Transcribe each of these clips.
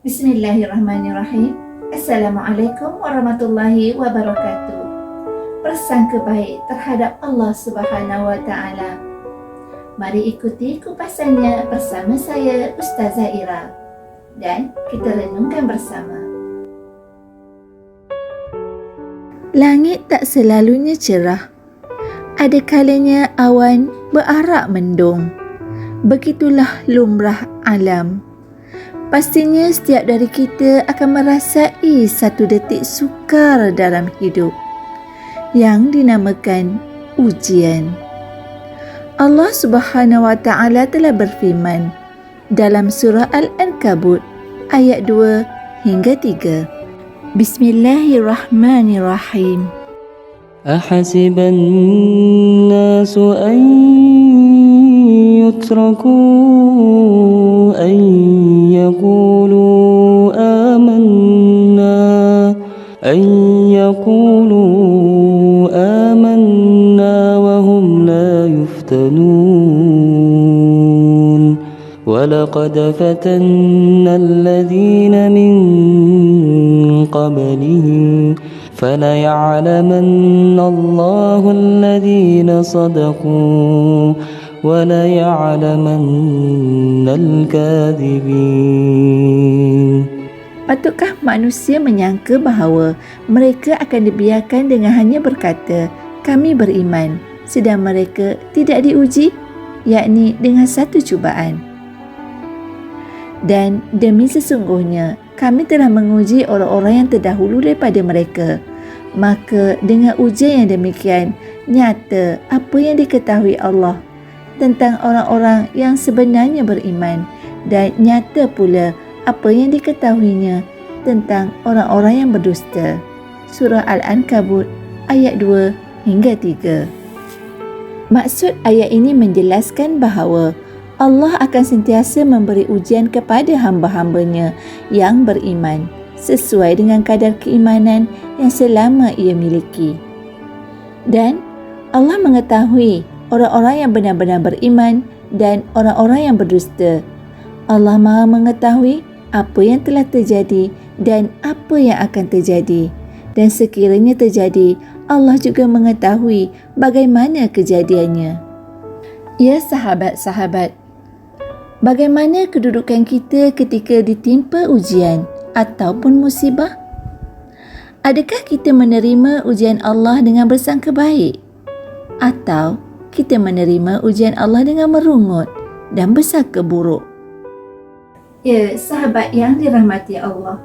Bismillahirrahmanirrahim. Assalamualaikum warahmatullahi wabarakatuh. Bersangka baik terhadap Allah Subhanahu wa taala. Mari ikuti kupasannya bersama saya Ustazah Ira dan kita renungkan bersama. Langit tak selalunya cerah. Ada kalanya awan berarak mendung. Begitulah lumrah alam. Pastinya setiap dari kita akan merasai satu detik sukar dalam hidup yang dinamakan ujian. Allah Subhanahu wa taala telah berfirman dalam surah Al-Ankabut ayat 2 hingga 3. Bismillahirrahmanirrahim. أحسب الناس أن يتركوا أن يقولوا آمنا وهم لا يفتنون ولقد فتنا الذين من قبلهم فليعلمن الله الذين صدقوا وليعلمن الكاذبين. Patutkah manusia menyangka bahawa mereka akan dibiarkan dengan hanya berkata, kami beriman, sedang mereka tidak diuji, yakni dengan satu cubaan? Dan demi sesungguhnya, kami telah menguji orang-orang yang terdahulu daripada mereka. Maka dengan ujian yang demikian, nyata apa yang diketahui Allah tentang orang-orang yang sebenarnya beriman, dan nyata pula apa yang diketahuinya tentang orang-orang yang berdusta. Surah Al-Ankabut ayat 2 hingga 3. Maksud ayat ini menjelaskan bahawa Allah akan sentiasa memberi ujian kepada hamba-hambanya yang beriman sesuai dengan kadar keimanan yang selama ia miliki. Dan Allah mengetahui orang-orang yang benar-benar beriman dan orang-orang yang berdusta. Allah Maha mengetahui apa yang telah terjadi dan apa yang akan terjadi. Dan sekiranya terjadi, Allah juga mengetahui bagaimana kejadiannya. Ya sahabat-sahabat, bagaimana kedudukan kita ketika ditimpa ujian ataupun musibah? Adakah kita menerima ujian Allah dengan bersangka baik? Atau kita menerima ujian Allah dengan merungut dan bersangka buruk? Ya, sahabat yang dirahmati Allah,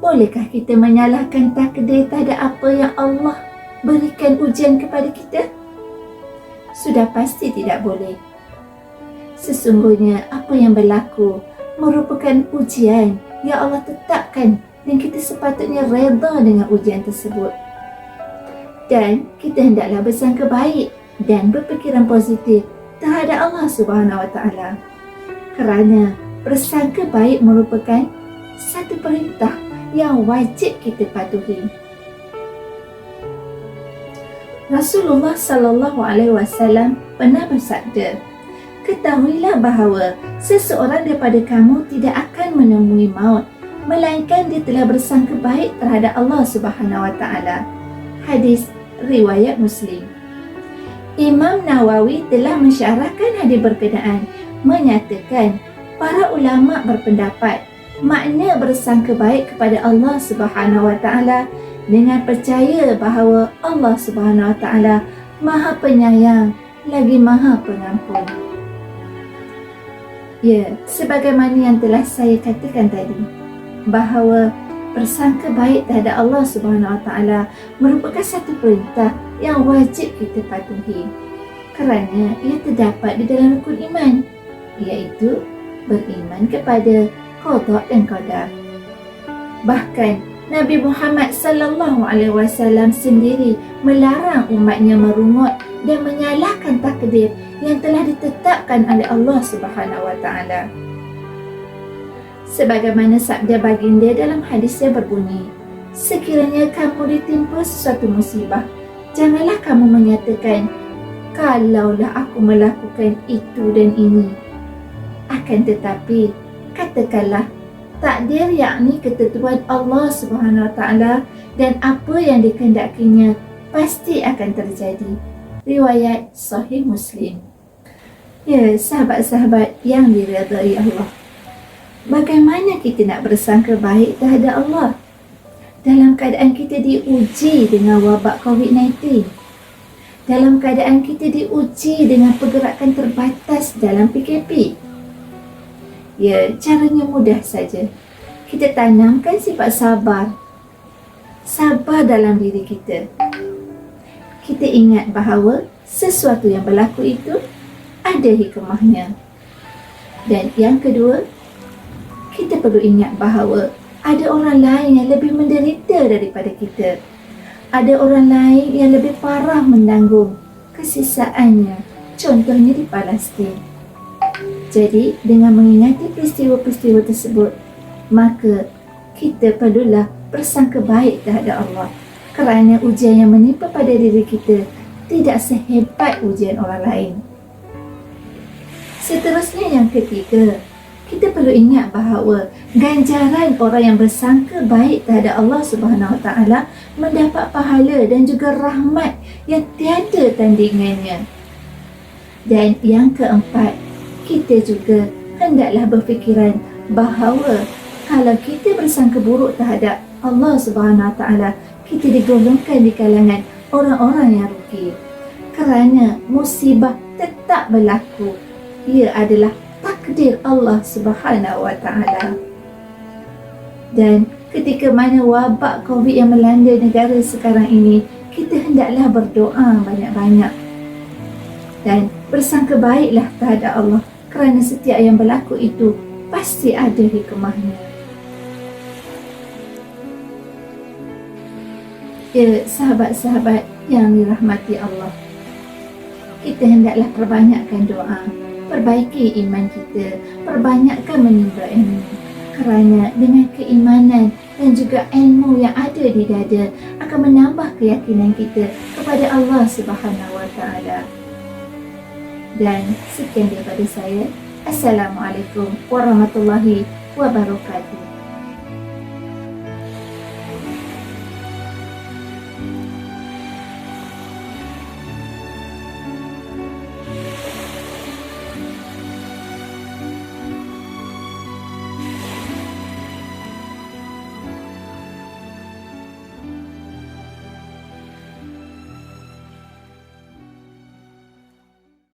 bolehkah kita menyalahkan takdir terhadap apa yang Allah berikan ujian kepada kita? Sudah pasti tidak boleh. Sesungguhnya apa yang berlaku merupakan ujian yang Allah tetapkan dan kita sepatutnya reda dengan ujian tersebut. Dan kita hendaklah bersangka baik dan berfikiran positif terhadap Allah Subhanahu wa taala. Kerana bersangka baik merupakan satu perintah yang wajib kita patuhi. Rasulullah sallallahu alaihi wasallam pernah bersabda, ketahuilah bahawa seseorang daripada kamu tidak akan menemui maut melainkan dia telah bersangka baik terhadap Allah Subhanahu wa taala. Hadis riwayat Muslim. Imam Nawawi telah mensyarahkan hadis berkenaan, menyatakan para ulama berpendapat makna bersangka baik kepada Allah Subhanahu wa taala dengan percaya bahawa Allah Subhanahu wa taala Maha Penyayang lagi Maha Pengampun. Ya, sebagaimana yang telah saya katakan tadi, bahawa bersangka baik terhadap Allah Subhanahu wa taala merupakan satu perintah yang wajib kita patuhi kerana ia terdapat di dalam rukun iman, iaitu beriman kepada qada dan qadar. Bahkan Nabi Muhammad sallallahu alaihi wasallam sendiri melarang umatnya merungut dan menyalahkan takdir yang telah ditetapkan oleh Allah Subhanahu wa taala. Sebagaimana sabda baginda dalam hadis yang berbunyi, sekiranya kamu ditimpa sesuatu musibah, janganlah kamu menyatakan, kalaulah aku melakukan itu dan ini. Akan tetapi, katakanlah, Takdir yakni ketentuan Allah Subhanahu Wa Taala dan apa yang dikehendakinya pasti akan terjadi. Riwayat Sahih Muslim. Ya, sahabat-sahabat yang diridai Allah, bagaimana kita nak bersangka baik terhadap Allah dalam keadaan kita diuji dengan wabak COVID-19, dalam keadaan kita diuji dengan pergerakan terbatas dalam PKP? Ya, caranya mudah saja. Kita tanamkan sifat sabar. Sabar dalam diri kita. Kita ingat bahawa sesuatu yang berlaku itu ada hikmahnya. Dan yang kedua, kita perlu ingat bahawa ada orang lain yang lebih menderita daripada kita. Ada orang lain yang lebih parah menanggung kesisaannya. Contohnya di Palestin. Jadi, dengan mengingati peristiwa-peristiwa tersebut, maka kita perlulah bersangka baik terhadap Allah. Kerana ujian yang menimpa pada diri kita tidak sehebat ujian orang lain. Seterusnya yang ketiga, kita perlu ingat bahawa ganjaran orang yang bersangka baik terhadap Allah Subhanahu Wa Taala mendapat pahala dan juga rahmat yang tiada tandingannya. Dan yang keempat, kita juga hendaklah berfikiran bahawa kalau kita bersangka buruk terhadap Allah Subhanahu Wa Taala, kita digolongkan di kalangan orang-orang yang rugi. Kerana musibah tetap berlaku. Ia adalah takdir Allah Subhanahu Wa Taala. Dan ketika mana wabak COVID yang melanda negara sekarang ini, kita hendaklah berdoa banyak-banyak dan bersangka baiklah terhadap Allah, kerana setiap yang berlaku itu pasti ada hikmahnya. Ya, sahabat-sahabat yang dirahmati Allah, kita hendaklah perbanyakkan doa, perbaiki iman kita, perbanyakkan menimba ilmu. Kerana dengan keimanan dan juga ilmu yang ada di dada akan menambah keyakinan kita kepada Allah Subhanahu Wa Taala. Dan sekian daripada saya. Assalamualaikum warahmatullahi wabarakatuh.